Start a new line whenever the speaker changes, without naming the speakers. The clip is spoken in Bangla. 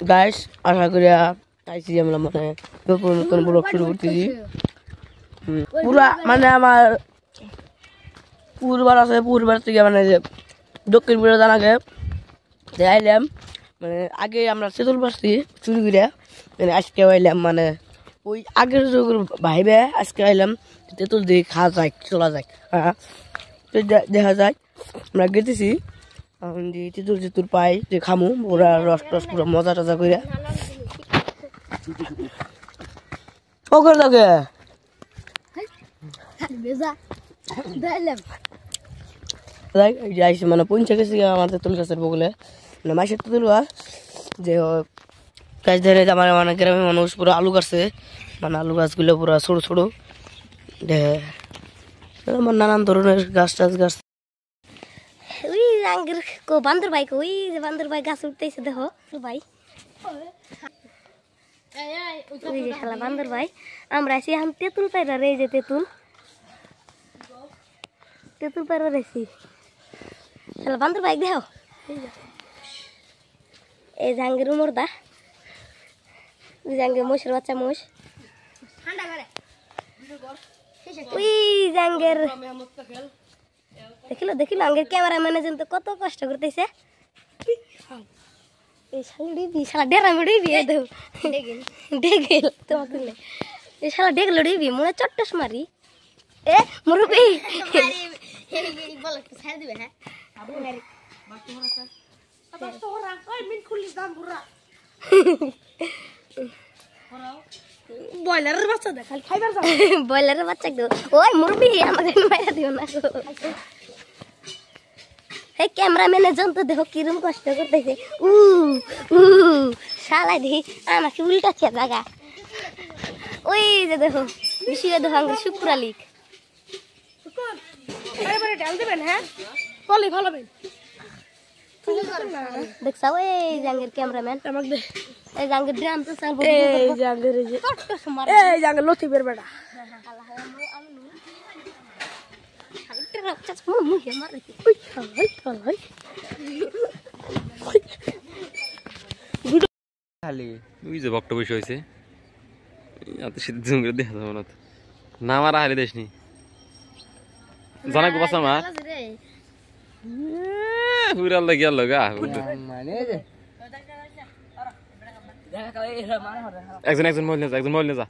গাইস আশা করি আইসি আমরা মানে নতুন ব্লগ শুরু করতেছি পুরা মানে আমার পূর্বার আছে পূর্বার থেকে মানে যে দক্ষিণ পূর্ব জানাকে যে আইলাম মানে আগে আমরা তেঁতুল পাচ্ছি চুরি করে মানে আজকে আইলাম মানে ওই আগের যুগের ভাইবে আজকে আইলাম তেঁতুল দিয়ে খাওয়া যায় চলা যায় হ্যাঁ দেখা যায় আমরা গেতেছি এখন যে তেঁতুল তেঁতুল পাই যে খামু পুরা রস টস পুরো মজা টজা করে ওকে লাগে যাইছি মানে পৌঁছে গেছি আমার তেঁতুল গাছের বগলে মানে মাসের তেঁতুল গাছ যে গাছ ধরে আমার মানে গ্রামের মানুষ পুরো আলু গাছে মানে আলু গাছগুলো পুরো ছোট ছোট আমার নানান ধরনের গাছ টাছ গাছ
ওই আঙ্গের বান্দর ভাই ওই যে বান্দর ভাই গাছ উঠতেছে দেখো ভাই ওই যে শালা বান্দর ভাই আমরা আছি এখন তেঁতুল পায়রা রে যে তেঁতুল পায়রা রেছি শালা বান্দর ভাই দেখো এই জাঙ্গের উমরদা ওই জাঙ্গের মোষের বাচ্চা মোষ ওই জাঙ্গের দেখিল আঙ্গের ক্যামেরাম্যানে যেন তো কত কষ্ট করতেছে এই শালা ডেরা মেডিবি ডেগেল তোমাকে এই শালা ডেগল ডিবি মনে চট্টস মারি এ মুরুবি বয়লারের বাচ্চা দেখাল খাইবার যাও বয়লারের বাচ্চা দাও ওই মুরবি আমাকে মাইরা দিও না হে ক্যামেরাম্যানে যন্ত্র দেখো কিরম কষ্ট করতেছে শালা দেখি আমাকে উল্টাচ্ছে জায়গা ওই যে দেখো বেশি দেখো আঙ্গুর শুক্রা লিক দেখছা ওই জাঙ্গের ক্যামেরাম্যান এই জাঙ্গের ড্রাম তো চালবো এই জাঙ্গের লতি বের বেটা
খালি ওই যে বক্ত বসে হয়েছে এত শীত জুম করে দেখা যাবে না না আমার হালে দেশ নি জানা গো বাসা আমার পুরাল লাগিয়া লগা
মানে
একজন মোবাইল নিয়ে যা